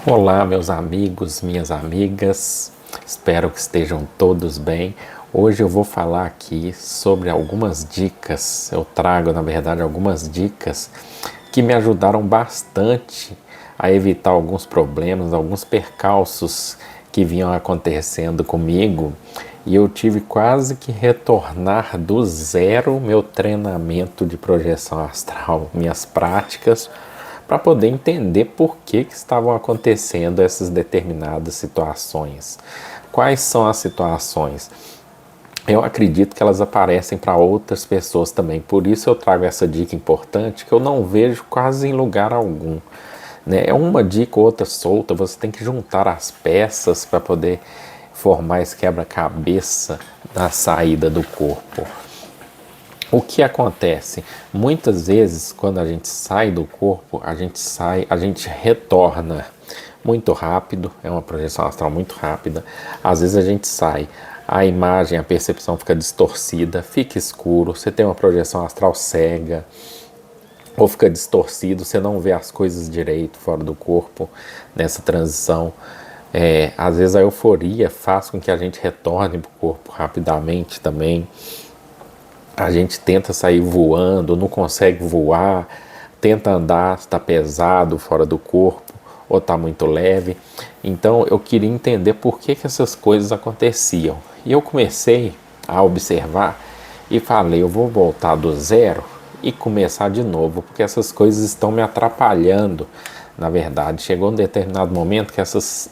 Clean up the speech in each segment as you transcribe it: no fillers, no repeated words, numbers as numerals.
Olá, meus amigos, minhas amigas, espero que estejam todos bem. Hoje eu vou falar aqui sobre algumas dicas, eu trago na verdade algumas dicas que me ajudaram bastante a evitar alguns problemas, alguns percalços que vinham acontecendo comigo e eu tive quase que retornar do zero meu treinamento de projeção astral, minhas práticas para poder entender por que estavam acontecendo essas determinadas situações. Quais são as situações? Eu acredito que elas aparecem para outras pessoas também, por isso eu trago essa dica importante que eu não vejo quase em lugar algum. Né? É uma dica ou outra solta, você tem que juntar as peças para poder formar esse quebra-cabeça da saída do corpo. O que acontece? Muitas vezes, quando a gente sai do corpo, a gente retorna muito rápido, é uma projeção astral muito rápida. Às vezes a gente sai, a imagem, a percepção fica distorcida, fica escuro, você tem uma projeção astral cega, ou fica distorcido, você não vê as coisas direito fora do corpo, nessa transição. Às vezes a euforia faz com que a gente retorne para o corpo rapidamente também. A gente tenta sair voando, não consegue voar, tenta andar, está pesado fora do corpo ou está muito leve. Então eu queria entender por que essas coisas aconteciam. E eu comecei a observar e falei, eu vou voltar do zero e começar de novo, porque essas coisas estão me atrapalhando. Na verdade, chegou um determinado momento que essas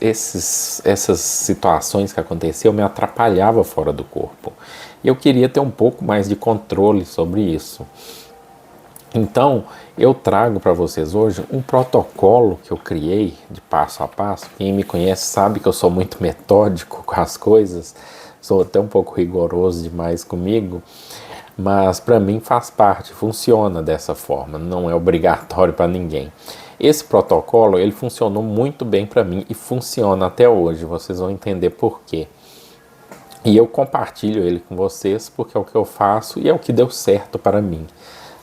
situações que aconteciam me atrapalhavam fora do corpo. E eu queria ter um pouco mais de controle sobre isso. Então, eu trago para vocês hoje um protocolo que eu criei de passo a passo. Quem me conhece sabe que eu sou muito metódico com as coisas, sou até um pouco rigoroso demais comigo, mas para mim faz parte, funciona dessa forma, não é obrigatório para ninguém. Esse protocolo, ele funcionou muito bem para mim e funciona até hoje, vocês vão entender por quê. E eu compartilho ele com vocês porque é o que eu faço e é o que deu certo para mim,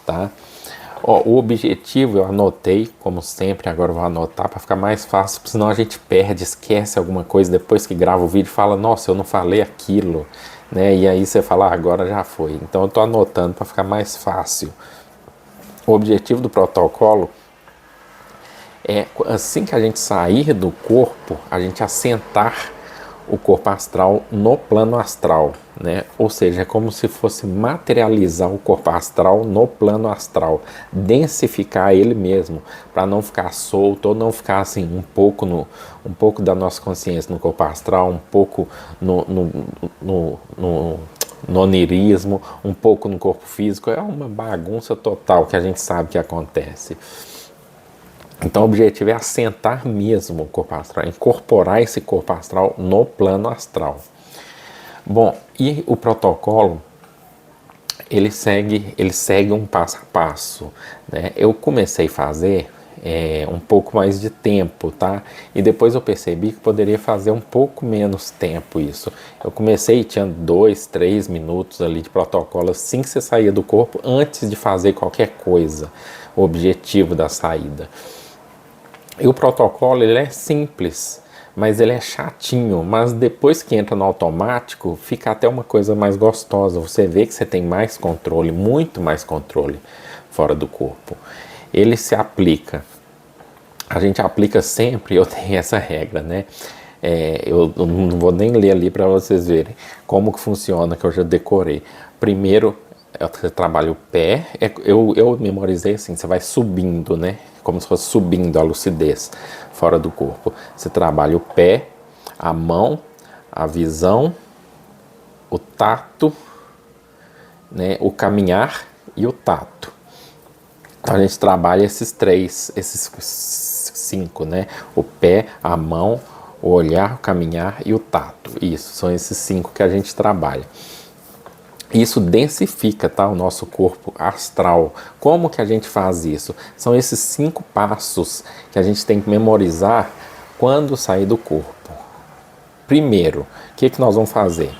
tá? O objetivo eu anotei, como sempre, agora eu vou anotar para ficar mais fácil, senão a gente perde, esquece alguma coisa depois que grava o vídeo e fala, nossa, eu não falei aquilo, né? E aí você fala, agora já foi. Então eu estou anotando para ficar mais fácil. O objetivo do protocolo é, assim que a gente sair do corpo, a gente assentar o corpo astral no plano astral, né? Ou seja, é como se fosse materializar o corpo astral no plano astral, densificar ele mesmo, para não ficar solto ou não ficar assim um pouco da nossa consciência no corpo astral, um pouco no onirismo, um pouco no corpo físico. É uma bagunça total que a gente sabe que acontece. Então o objetivo é assentar mesmo o corpo astral, incorporar esse corpo astral no plano astral. Bom, e o protocolo, ele segue um passo a passo, né? Eu comecei a fazer um pouco mais de tempo, tá? E depois eu percebi que poderia fazer um pouco menos tempo isso. Eu comecei, tinha 2, 3 minutos ali de protocolo assim que você saía do corpo, antes de fazer qualquer coisa, o objetivo da saída. E o protocolo, ele é simples, mas ele é chatinho, mas depois que entra no automático, fica até uma coisa mais gostosa. Você vê que você tem mais controle, muito mais controle fora do corpo. Ele se aplica. A gente aplica sempre, eu tenho essa regra, né? Eu não vou nem ler ali para vocês verem como que funciona, que eu já decorei. Primeiro, você trabalha o pé, eu memorizei assim, você vai subindo, né? Como se fosse subindo a lucidez fora do corpo. Você trabalha o pé, a mão, a visão, o tato, né? O caminhar e o tato. Então a gente trabalha esses 5, né? O pé, a mão, o olhar, o caminhar e o tato. Isso, são esses 5 que a gente trabalha. Isso densifica, tá, o nosso corpo astral. Como que a gente faz isso? São esses 5 passos que a gente tem que memorizar quando sair do corpo. Primeiro, o que nós vamos fazer?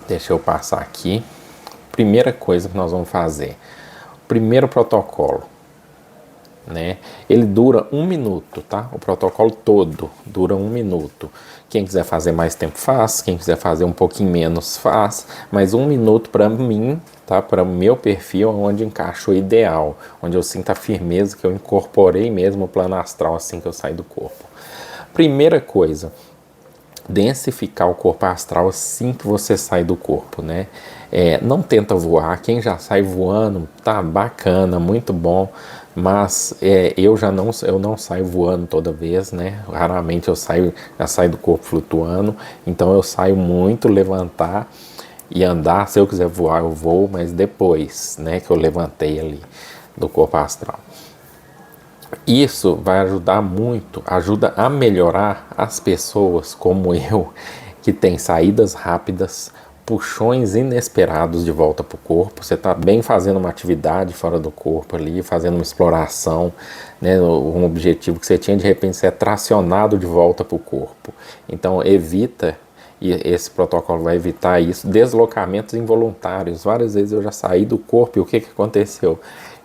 Deixa eu passar aqui. Primeira coisa que nós vamos fazer. Primeiro protocolo. né? Ele dura 1 minuto, tá? O protocolo todo dura 1 minuto. Quem quiser fazer mais tempo faz, quem quiser fazer um pouquinho menos faz, mas 1 minuto para mim, tá? Para o meu perfil é onde encaixou ideal, onde eu sinto a firmeza que eu incorporei mesmo o plano astral assim que eu saio do corpo. Primeira coisa, densificar o corpo astral assim que você sai do corpo, né? Não tenta voar, quem já sai voando, tá bacana, muito bom, mas eu não saio voando toda vez, né? Raramente já saio do corpo flutuando, então eu saio muito levantar e andar, se eu quiser voar eu vou, mas depois, né, que eu levantei ali do corpo astral. Isso vai ajudar muito, ajuda a melhorar as pessoas como eu, que tem saídas rápidas, puxões inesperados de volta para o corpo. Você está bem fazendo uma atividade fora do corpo ali, fazendo uma exploração, né, um objetivo que você tinha, de repente você é tracionado de volta para o corpo. Então evita, e esse protocolo vai evitar isso, deslocamentos involuntários. Várias vezes eu já saí do corpo e o que aconteceu?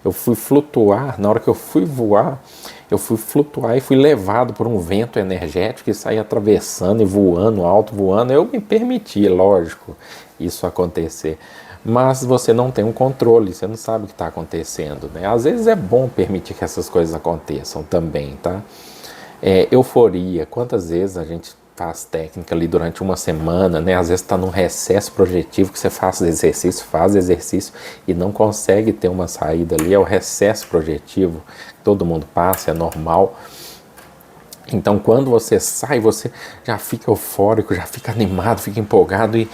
Eu fui flutuar, na hora que eu fui voar, eu fui flutuar e fui levado por um vento energético e saí atravessando e voando, alto voando. Eu me permiti, lógico, isso acontecer. Mas você não tem um controle, você não sabe o que está acontecendo, né? Às vezes é bom permitir que essas coisas aconteçam também, tá? Euforia, quantas vezes a gente faz técnica ali durante uma semana, né? Às vezes está num recesso projetivo que você faz exercício e não consegue ter uma saída ali. É o recesso projetivo, todo mundo passa, é normal. Então quando você sai, você já fica eufórico, já fica animado, fica empolgado e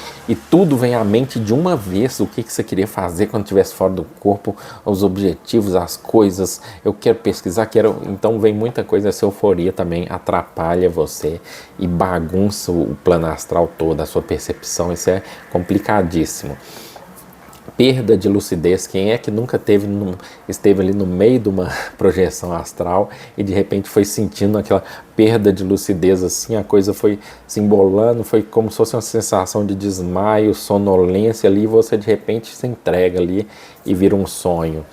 tudo vem à mente de uma vez. O que você queria fazer quando estivesse fora do corpo, os objetivos, as coisas, eu quero pesquisar, então vem muita coisa. Essa euforia também atrapalha você e bagunça o plano astral todo, a sua percepção. Isso é complicadíssimo. Perda de lucidez, quem é que nunca esteve ali no meio de uma projeção astral e de repente foi sentindo aquela perda de lucidez assim, a coisa foi se embolando, foi como se fosse uma sensação de desmaio, sonolência ali, e você de repente se entrega ali e vira um sonho.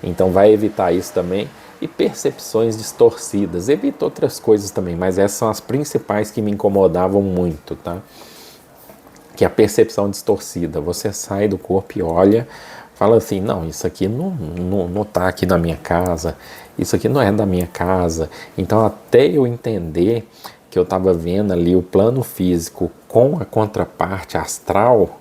Então vai evitar isso também. E percepções distorcidas, evita outras coisas também, mas essas são as principais que me incomodavam muito, tá? Que é a percepção distorcida. Você sai do corpo e olha, fala assim, não, isso aqui não tá aqui na minha casa, isso aqui não é da minha casa. Então até eu entender que eu estava vendo ali o plano físico com a contraparte astral,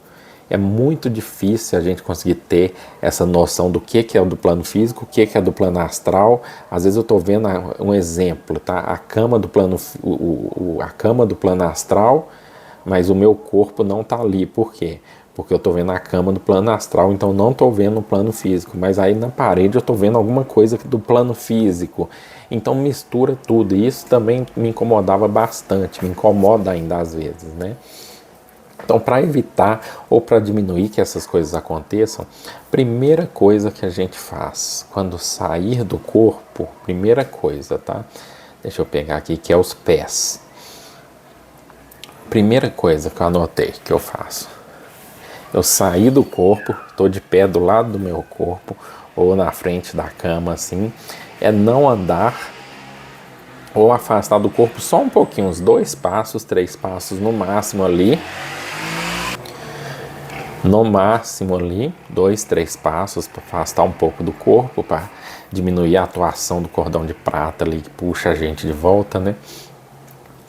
é muito difícil a gente conseguir ter essa noção do que é do plano físico, o que é do plano astral. Às vezes eu estou vendo um exemplo, tá? A cama do plano, a cama do plano astral, mas o meu corpo não está ali. Por quê? Porque eu estou vendo a cama do plano astral, então não estou vendo o plano físico. Mas aí na parede eu estou vendo alguma coisa do plano físico. Então mistura tudo. E isso também me incomodava bastante, me incomoda ainda às vezes, né? Então, para evitar ou para diminuir que essas coisas aconteçam, primeira coisa que a gente faz quando sair do corpo, primeira coisa, tá? Deixa eu pegar aqui, que é os pés. Primeira coisa que eu anotei que eu faço, eu saí do corpo, estou de pé do lado do meu corpo ou na frente da cama assim, é não andar ou afastar do corpo só um pouquinho, uns 2 passos, 3 passos no máximo ali. No máximo ali, 2, 3 passos para afastar um pouco do corpo, para diminuir a atuação do cordão de prata ali que puxa a gente de volta, né?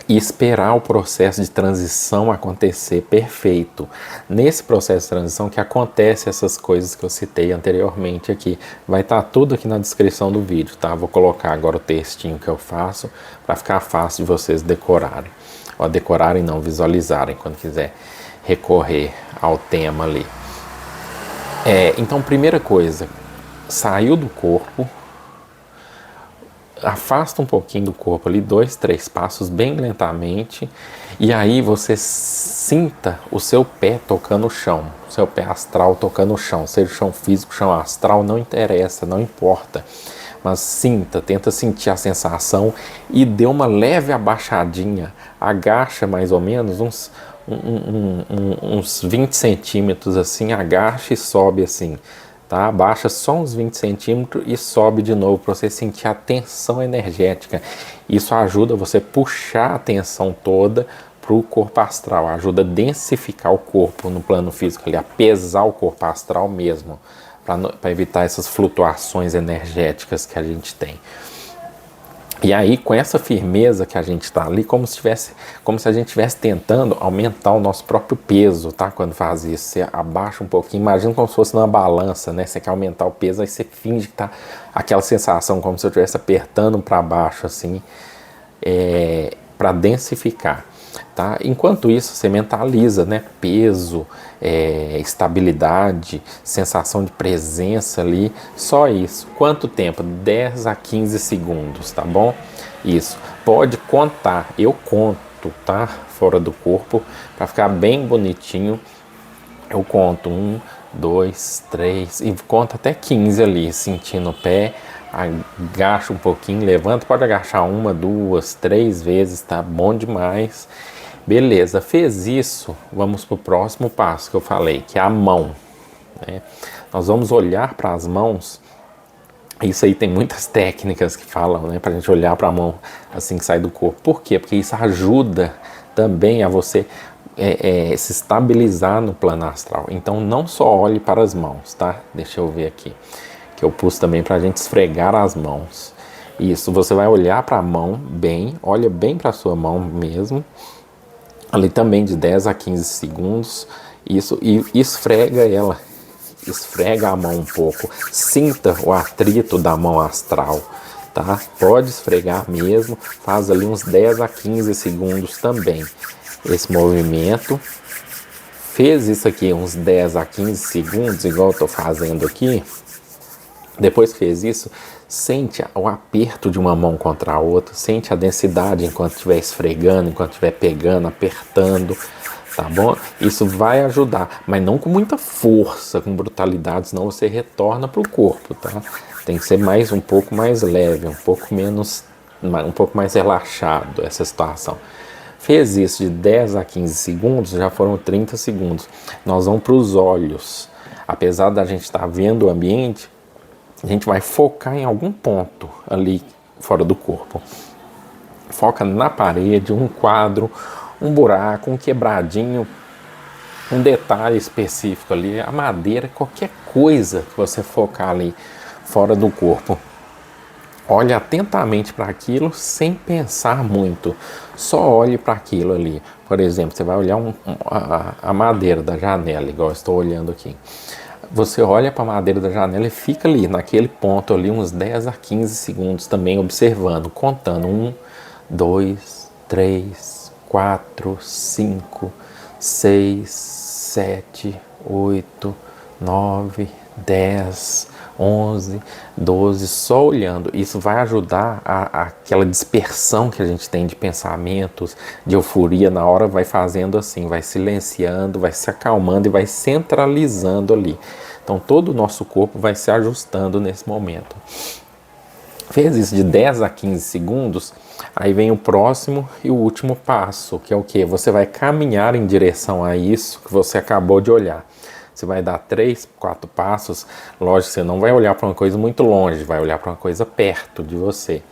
E esperar o processo de transição acontecer perfeito. Nesse processo de transição que acontece essas coisas que eu citei anteriormente aqui. Vai estar tudo aqui na descrição do vídeo, tá? Vou colocar agora o textinho que eu faço para ficar fácil de vocês decorarem. Ou decorarem não, visualizarem quando quiser recorrer ao tema ali. Então, primeira coisa, saiu do corpo, afasta um pouquinho do corpo ali, 2, 3 passos bem lentamente, e aí você sinta o seu pé tocando o chão, seu pé astral tocando o chão, seja o chão físico, chão astral, não interessa, não importa, mas sinta, tenta sentir a sensação e dê uma leve abaixadinha, agacha mais ou menos uns 20 centímetros assim, agacha e sobe assim. tá? Abaixa só uns 20 centímetros e sobe de novo para você sentir a tensão energética. Isso ajuda você a puxar a tensão toda para o corpo astral, ajuda a densificar o corpo no plano físico, ali, a pesar o corpo astral mesmo, para evitar essas flutuações energéticas que a gente tem. E aí, com essa firmeza que a gente está ali, como se a gente estivesse tentando aumentar o nosso próprio peso, tá? Quando faz isso, você abaixa um pouquinho, imagina como se fosse numa balança, né? Você quer aumentar o peso, aí você finge que tá aquela sensação como se eu estivesse apertando para baixo, assim, para densificar. Tá? Enquanto isso, você mentaliza, né? Peso, estabilidade, sensação de presença ali, só isso. Quanto tempo? 10 a 15 segundos, tá bom? Isso. Pode contar, eu conto, tá? Fora do corpo, para ficar bem bonitinho. Eu conto 1, 2, 3 e conto até 15 ali, sentindo o pé. Agacha um pouquinho, levanta, pode agachar 1, 2, 3 vezes, tá bom demais. Beleza, fez isso, vamos para o próximo passo que eu falei, que é a mão, né? Nós vamos olhar para as mãos. Isso aí tem muitas técnicas que falam, né, para a gente olhar para a mão assim que sai do corpo. Por quê? Porque isso ajuda também a você se estabilizar no plano astral. Então não só olhe para as mãos, tá? Deixa eu ver aqui, que eu pus também para a gente esfregar as mãos. Isso, você vai olhar para a mão bem, olha bem para a sua mão mesmo, ali também de 10 a 15 segundos, isso, e esfrega ela, esfrega a mão um pouco, sinta o atrito da mão astral, tá? Pode esfregar mesmo, faz ali uns 10 a 15 segundos também, esse movimento. Fez isso aqui uns 10 a 15 segundos, igual eu tô fazendo aqui. Depois que fez isso, sente o aperto de uma mão contra a outra, sente a densidade enquanto estiver esfregando, enquanto estiver pegando, apertando, tá bom? Isso vai ajudar, mas não com muita força, com brutalidade, senão você retorna para o corpo, tá? Tem que ser um pouco mais leve, um pouco mais relaxado essa situação. Fez isso de 10 a 15 segundos, já foram 30 segundos. Nós vamos para os olhos. Apesar da gente estar vendo o ambiente, a gente vai focar em algum ponto ali fora do corpo. Foca na parede, um quadro, um buraco, um quebradinho, um detalhe específico ali, a madeira, qualquer coisa que você focar ali fora do corpo. Olhe atentamente para aquilo sem pensar muito. Só olhe para aquilo ali. Por exemplo, você vai olhar a madeira da janela, igual eu estou olhando aqui. Você olha para a madeira da janela e fica ali, naquele ponto ali, uns 10 a 15 segundos também observando, contando. 1, 2, 3, 4, 5, 6, 7, 8, 9, 10, 11, 12, só olhando. Isso vai ajudar aquela dispersão que a gente tem de pensamentos, de euforia na hora, vai fazendo assim, vai silenciando, vai se acalmando e vai centralizando ali. Então todo o nosso corpo vai se ajustando nesse momento. Fez isso de 10 a 15 segundos, aí vem o próximo e o último passo, que é o quê? Você vai caminhar em direção a isso que você acabou de olhar. Você vai dar 3, 4 passos, lógico, você não vai olhar para uma coisa muito longe, vai olhar para uma coisa perto de você.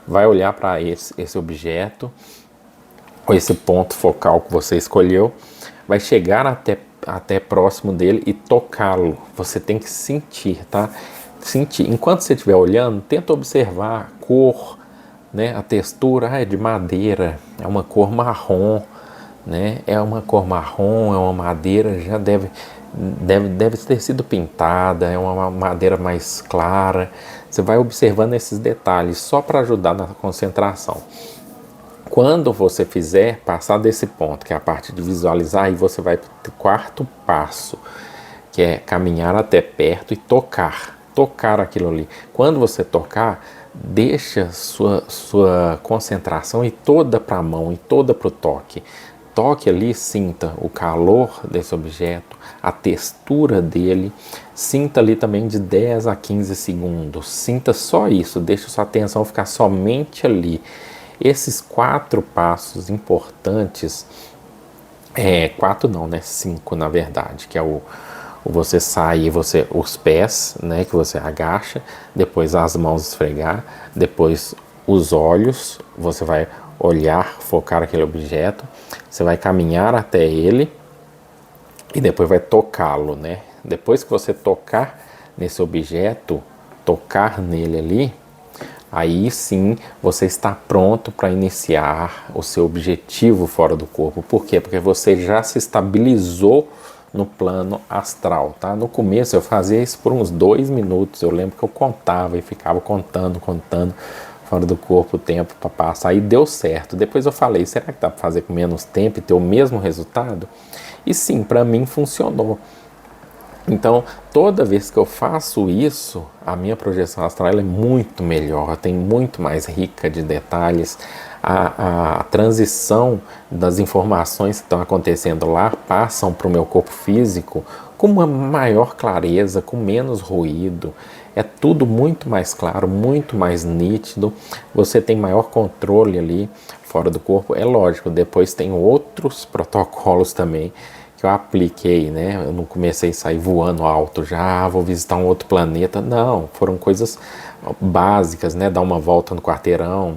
Vai olhar para esse objeto, ou esse ponto focal que você escolheu, vai chegar até próximo dele e tocá-lo. Você tem que sentir, tá? Sentir. Enquanto você estiver olhando, tenta observar a cor, né? A textura é de madeira, é uma cor marrom, né? É uma cor marrom, é uma madeira, já deve ter sido pintada, é uma madeira mais clara. Você vai observando esses detalhes só para ajudar na concentração. Quando você fizer, passar desse ponto, que é a parte de visualizar, aí você vai para o quarto passo, que é caminhar até perto e tocar aquilo ali. Quando você tocar, deixa sua concentração ir toda para a mão e toda para o toque. Toque ali, sinta o calor desse objeto, a textura dele, sinta ali também de 10 a 15 segundos, sinta só isso, deixa sua atenção ficar somente ali. Esses 4 passos importantes, 4 não, né? 5 na verdade, que é você sai, os pés, né, que você agacha, depois as mãos esfregar, depois os olhos, você vai olhar, focar aquele objeto, você vai caminhar até ele e depois vai tocá-lo, né? Depois que você tocar nesse objeto, tocar nele ali, aí sim você está pronto para iniciar o seu objetivo fora do corpo. Por quê? Porque você já se estabilizou no plano astral, tá? No começo eu fazia isso por uns 2 minutos, eu lembro que eu contava e ficava contando fora do corpo o tempo para passar, e deu certo. Depois eu falei, será que dá para fazer com menos tempo e ter o mesmo resultado? E sim, para mim funcionou. Então, toda vez que eu faço isso, a minha projeção astral é muito melhor, tem muito mais rica de detalhes. A transição das informações que estão acontecendo lá passam para o meu corpo físico com uma maior clareza, com menos ruído. É tudo muito mais claro, muito mais nítido. Você tem maior controle ali fora do corpo. É lógico, depois tem outros protocolos também que eu apliquei, né? Eu não comecei a sair voando alto já, vou visitar um outro planeta. Não, foram coisas básicas, né? Dar uma volta no quarteirão,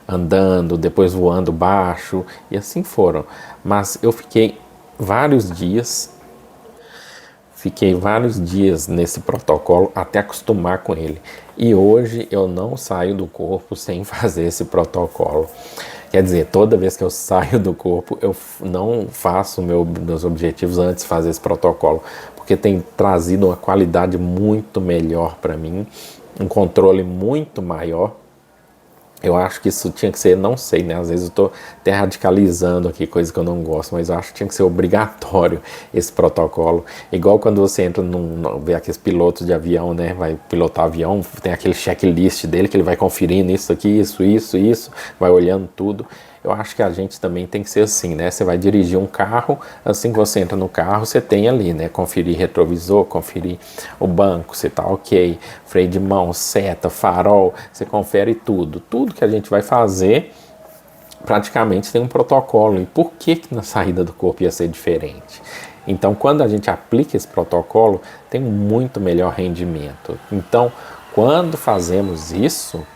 andando, depois voando baixo, e assim foram. Mas eu fiquei vários dias nesse protocolo até acostumar com ele. E hoje eu não saio do corpo sem fazer esse protocolo. Quer dizer, toda vez que eu saio do corpo, eu não faço meus objetivos antes de fazer esse protocolo, porque tem trazido uma qualidade muito melhor para mim, um controle muito maior. Eu acho que isso tinha que ser, não sei, né? Às vezes eu estou até radicalizando aqui, coisa que eu não gosto, mas eu acho que tinha que ser obrigatório esse protocolo. Igual quando você entra vê aqueles pilotos de avião, né? Vai pilotar avião, tem aquele checklist dele que ele vai conferindo isso aqui, isso, vai olhando tudo. Eu acho que a gente também tem que ser assim, né? Você vai dirigir um carro, assim que você entra no carro, você tem ali, né? Conferir retrovisor, conferir o banco, se tá ok, freio de mão, seta, farol, você confere tudo. Tudo que a gente vai fazer, praticamente tem um protocolo. E por que na saída do corpo ia ser diferente? Então, quando a gente aplica esse protocolo, tem um muito melhor rendimento. Então, quando fazemos isso,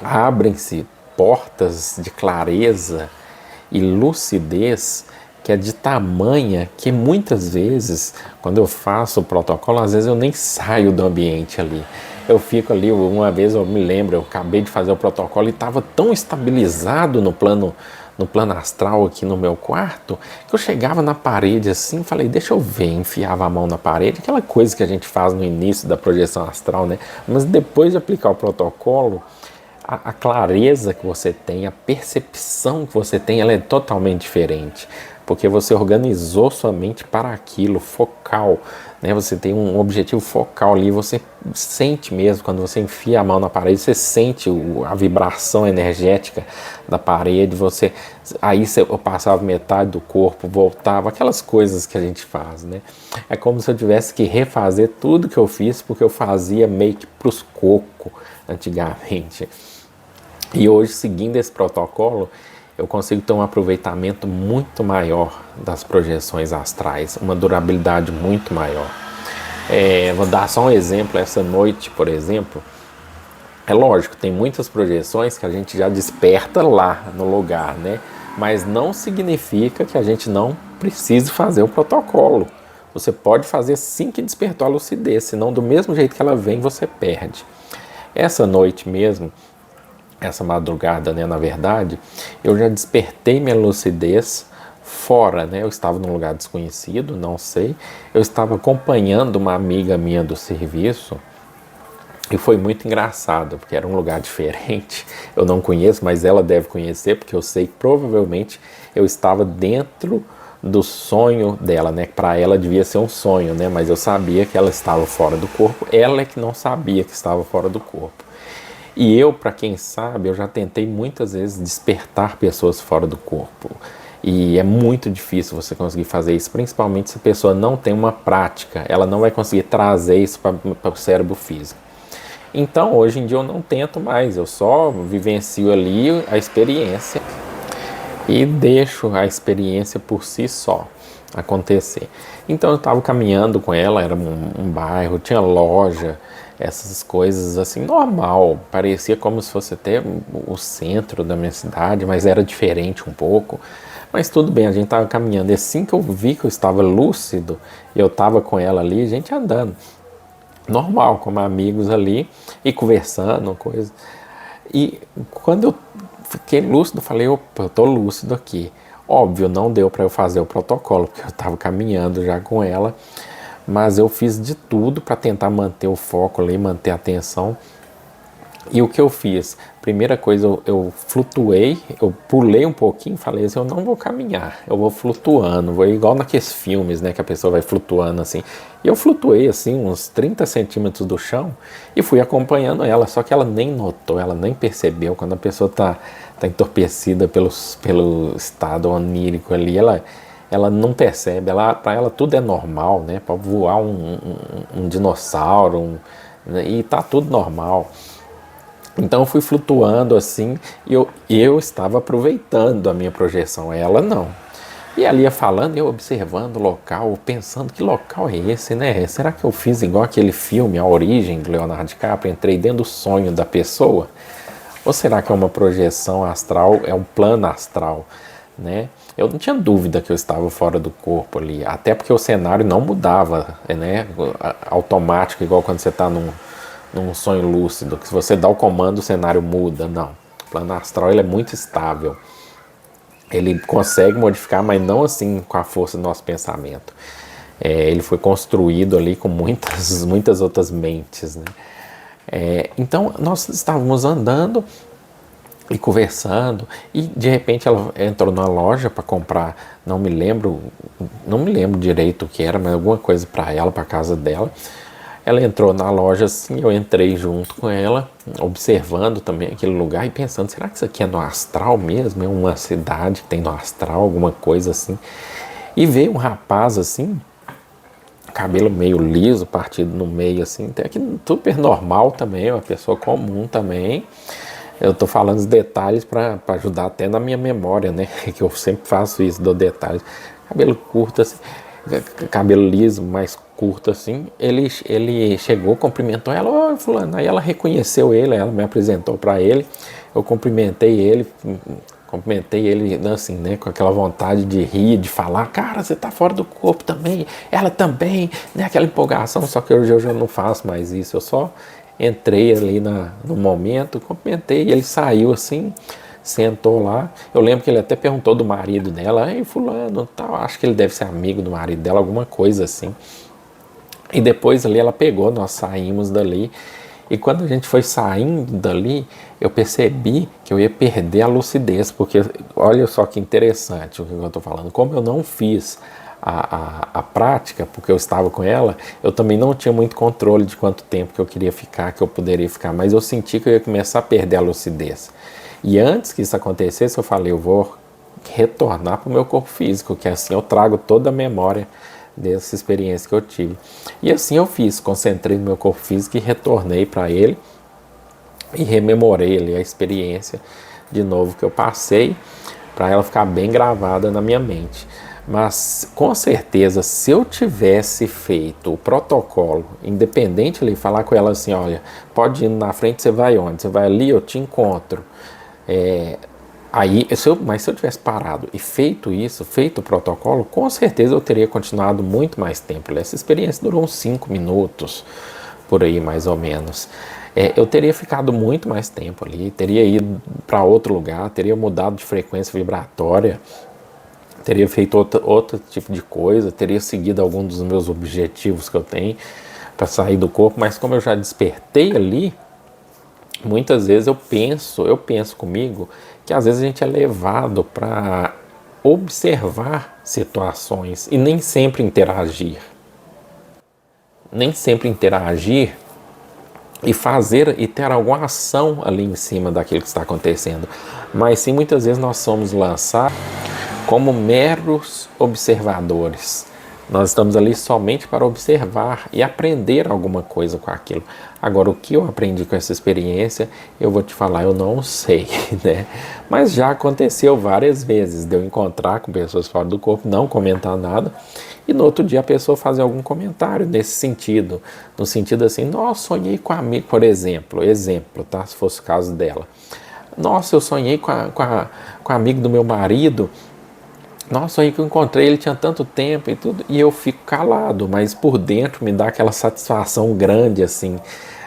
abrem-se portas de clareza e lucidez que é de tamanha que muitas vezes, quando eu faço o protocolo, às vezes eu nem saio do ambiente ali. Eu fico ali, uma vez eu me lembro, eu acabei de fazer o protocolo e estava tão estabilizado no plano astral aqui no meu quarto, que eu chegava na parede assim, falei, deixa eu ver, enfiava a mão na parede, aquela coisa que a gente faz no início da projeção astral, né? Mas depois de aplicar o protocolo, a clareza que você tem, a percepção que você tem, ela é totalmente diferente, porque você organizou sua mente para aquilo, focal, né? Você tem um objetivo focal ali, você sente mesmo, quando você enfia a mão na parede, você sente a vibração energética da parede, aí eu passava metade do corpo, voltava, aquelas coisas que a gente faz, né? É como se eu tivesse que refazer tudo que eu fiz, porque eu fazia meio que pros cocos antigamente. E hoje, seguindo esse protocolo, eu consigo ter um aproveitamento muito maior das projeções astrais, uma durabilidade muito maior. Vou dar só um exemplo, essa noite, por exemplo, é lógico, tem muitas projeções que a gente já desperta lá no lugar, né? Mas não significa que a gente não precise fazer o protocolo. Você pode fazer sim que despertou a lucidez, senão do mesmo jeito que ela vem, você perde. Essa noite mesmo, essa madrugada, né, na verdade, eu já despertei minha lucidez fora, né? Eu estava num lugar desconhecido, não sei. Eu estava acompanhando uma amiga minha do serviço e foi muito engraçado, porque era um lugar diferente. Eu não conheço, mas ela deve conhecer, porque eu sei que provavelmente eu estava dentro do sonho dela, né? Para ela devia ser um sonho, né? Mas eu sabia que ela estava fora do corpo. Ela é que não sabia que estava fora do corpo. E eu, para quem sabe, eu já tentei muitas vezes despertar pessoas fora do corpo. E é muito difícil você conseguir fazer isso, principalmente se a pessoa não tem uma prática. Ela não vai conseguir trazer isso para o cérebro físico. Então, hoje em dia eu não tento mais, eu só vivencio ali a experiência. e deixo a experiência por si só acontecer. Então eu estava caminhando com ela, era um bairro, tinha loja, essas coisas assim, normal, parecia como se fosse até o centro da minha cidade, mas era diferente um pouco. Mas tudo bem, a gente estava caminhando, e assim que eu vi que eu estava lúcido, eu estava com ela ali, a gente andando, normal, como amigos ali, e conversando, coisa. E quando eu fiquei lúcido, falei, opa, eu tô lúcido aqui. Óbvio, não deu para eu fazer o protocolo, porque eu estava caminhando já com ela, mas eu fiz de tudo para tentar manter o foco ali, manter a atenção. E o que eu fiz? Primeira coisa, eu flutuei, eu pulei um pouquinho, falei assim, eu não vou caminhar, eu vou flutuando, vou igual naqueles filmes, né, que a pessoa vai flutuando assim. E eu flutuei assim, uns 30 centímetros do chão e fui acompanhando ela, só que ela nem notou, ela nem percebeu. Quando a pessoa tá entorpecida pelo estado onírico ali, ela não percebe, para ela tudo é normal, né, pode voar um dinossauro, e tá tudo normal. Então eu fui flutuando assim e eu estava aproveitando a minha projeção, ela não. E ela ia falando, eu observando o local, pensando que local é esse, né? Será que eu fiz igual aquele filme, A Origem, do Leonardo DiCaprio, entrei dentro do sonho da pessoa? Ou será que é uma projeção astral, é um plano astral, né? Eu não tinha dúvida que eu estava fora do corpo ali, até porque o cenário não mudava, né? Automático, igual quando você está num sonho lúcido, que se você dá o comando o cenário muda, não. O plano astral ele é muito estável, ele consegue modificar, mas não assim com a força do nosso pensamento. Ele foi construído ali com muitas outras mentes, né? Então nós estávamos andando e conversando e de repente ela entrou na loja para comprar, não me lembro direito o que era, mas alguma coisa para ela, para casa dela. Ela entrou na loja assim, eu entrei junto com ela, observando também aquele lugar e pensando, será que isso aqui é no astral mesmo? É uma cidade que tem no astral, alguma coisa assim? E veio um rapaz assim, cabelo meio liso, partido no meio assim, até que super normal também, uma pessoa comum também. Eu tô falando os detalhes para ajudar até na minha memória, né? Que eu sempre faço isso, dou detalhes. Cabelo curto assim, cabelo liso, mais curto assim, ele chegou, cumprimentou ela, oi fulano, aí ela reconheceu ele, ela me apresentou para ele, eu cumprimentei ele assim, né, com aquela vontade de rir, de falar, cara, você tá fora do corpo também, ela também, né, aquela empolgação, só que hoje eu já não faço mais isso, eu só entrei ali no momento, cumprimentei, e ele saiu assim, sentou lá. Eu lembro que ele até perguntou do marido dela, ei fulano, tal, acho que ele deve ser amigo do marido dela, alguma coisa assim. E depois ali ela pegou, nós saímos dali. E quando a gente foi saindo dali, eu percebi que eu ia perder a lucidez, porque olha só que interessante o que eu estou falando. Como eu não fiz a prática, porque eu estava com ela, eu também não tinha muito controle de quanto tempo que eu queria ficar, que eu poderia ficar, mas eu senti que eu ia começar a perder a lucidez. E antes que isso acontecesse, eu falei, eu vou retornar para o meu corpo físico, que assim eu trago toda a memória dessa experiência que eu tive. E assim eu fiz, concentrei no meu corpo físico e retornei para ele e rememorei ali a experiência de novo que eu passei, para ela ficar bem gravada na minha mente. Mas com certeza, se eu tivesse feito o protocolo, independente ali, falar com ela assim, olha, pode ir na frente, você vai onde? Você vai ali, eu te encontro. Mas se eu tivesse parado e feito isso, feito o protocolo, com certeza eu teria continuado muito mais tempo. Essa experiência durou uns 5 minutos, por aí mais ou menos. Eu teria ficado muito mais tempo ali, teria ido para outro lugar, teria mudado de frequência vibratória, teria feito outro tipo de coisa, teria seguido algum dos meus objetivos que eu tenho para sair do corpo, mas como eu já despertei ali, muitas vezes eu penso comigo que às vezes a gente é levado para observar situações e nem sempre interagir. Nem sempre interagir e fazer e ter alguma ação ali em cima daquilo que está acontecendo. Mas sim, muitas vezes nós somos lançados como meros observadores. Nós estamos ali somente para observar e aprender alguma coisa com aquilo. Agora, o que eu aprendi com essa experiência, eu vou te falar, eu não sei, né? Mas já aconteceu várias vezes de eu encontrar com pessoas fora do corpo, não comentar nada, e no outro dia a pessoa fazer algum comentário nesse sentido, no sentido assim, nossa, sonhei com a amiga, por exemplo, tá? Se fosse o caso dela. Nossa, eu sonhei com a amigo do meu marido. Nossa, aí que eu encontrei, ele tinha tanto tempo e tudo, e eu fico calado, mas por dentro me dá aquela satisfação grande, assim,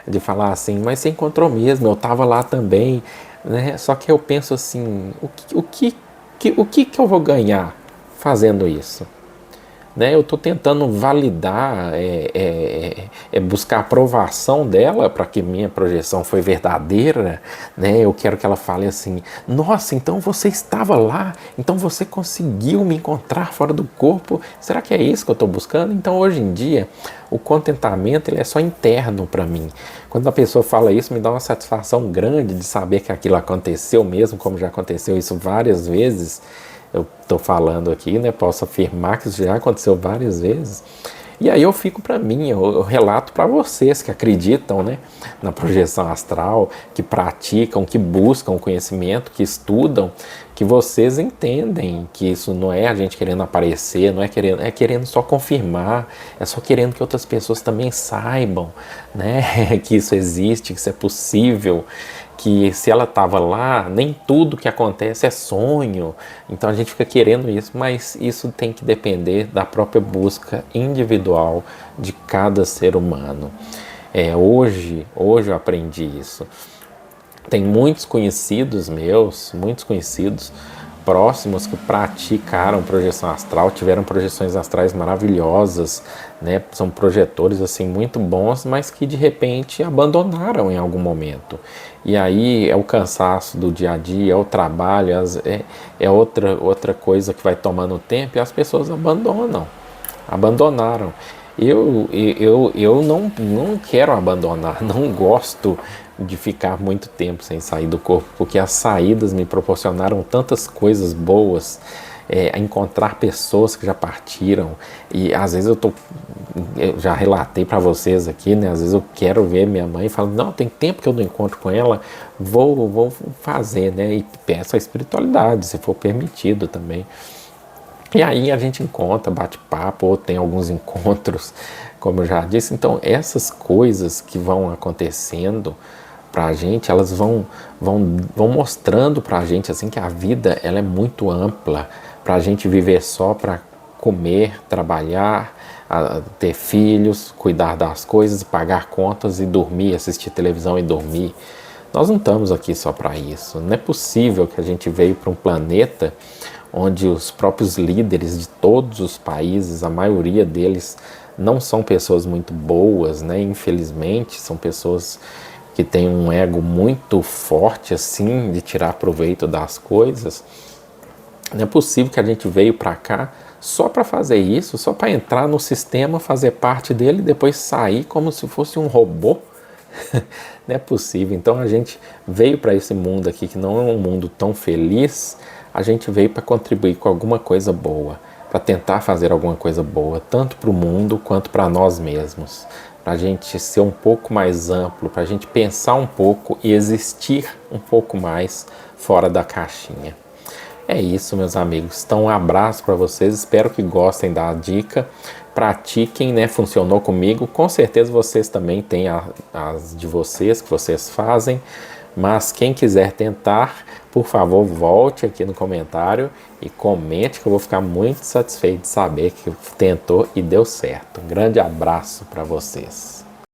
de falar assim, mas você encontrou mesmo, eu estava lá também, né? Só que eu penso assim, o que eu vou ganhar fazendo isso? Né? Eu estou tentando validar, buscar a aprovação dela para que minha projeção foi verdadeira, né? Eu quero que ela fale assim, nossa, então você estava lá, então você conseguiu me encontrar fora do corpo, será que é isso que eu estou buscando? Então hoje em dia, o contentamento ele é só interno para mim. Quando a pessoa fala isso, me dá uma satisfação grande de saber que aquilo aconteceu mesmo, como já aconteceu isso várias vezes. Eu estou falando aqui, né? Posso afirmar que isso já aconteceu várias vezes. E aí eu fico para mim, eu relato para vocês que acreditam, né, na projeção astral, que praticam, que buscam conhecimento, que estudam, que vocês entendem que isso não é a gente querendo aparecer, não é querendo, é querendo só confirmar, é só querendo que outras pessoas também saibam, né, que isso existe, que isso é possível, que se ela estava lá, nem tudo que acontece é sonho. Então a gente fica querendo isso, mas isso tem que depender da própria busca individual de cada ser humano. Hoje eu aprendi isso. Tem muitos conhecidos meus, muitos conhecidos próximos que praticaram projeção astral, tiveram projeções astrais maravilhosas, né? São projetores assim muito bons, mas que de repente abandonaram em algum momento. E aí é o cansaço do dia a dia, é o trabalho, é outra coisa que vai tomando tempo e as pessoas abandonaram. Eu não quero abandonar, não gosto de ficar muito tempo sem sair do corpo, porque as saídas me proporcionaram tantas coisas boas, encontrar pessoas que já partiram, e às vezes eu já relatei para vocês aqui, né, às vezes eu quero ver minha mãe e falo, não, tem tempo que eu não encontro com ela, vou fazer, né, e peço a espiritualidade, se for permitido também. E aí a gente encontra, bate papo, ou tem alguns encontros, como eu já disse. Então essas coisas que vão acontecendo pra gente, elas vão mostrando pra gente assim que a vida ela é muito ampla, pra gente viver só pra comer, trabalhar, ter filhos, cuidar das coisas, pagar contas e dormir, assistir televisão e dormir. Nós não estamos aqui só para isso. Não é possível que a gente veio para um planeta onde os próprios líderes de todos os países, a maioria deles não são pessoas muito boas, né? Infelizmente, são pessoas que têm um ego muito forte assim de tirar proveito das coisas. Não é possível que a gente veio para cá só para fazer isso, só para entrar no sistema, fazer parte dele e depois sair como se fosse um robô. Não é possível. Então a gente veio para esse mundo aqui que não é um mundo tão feliz. A gente veio para contribuir com alguma coisa boa, para tentar fazer alguma coisa boa, tanto para o mundo quanto para nós mesmos, para a gente ser um pouco mais amplo, para a gente pensar um pouco e existir um pouco mais fora da caixinha. É isso, meus amigos. Então, um abraço para vocês. Espero que gostem da dica. Pratiquem, né? Funcionou comigo. Com certeza vocês também têm as de vocês, que vocês fazem. Mas quem quiser tentar, por favor, volte aqui no comentário e comente, que eu vou ficar muito satisfeito de saber que tentou e deu certo. Um grande abraço para vocês.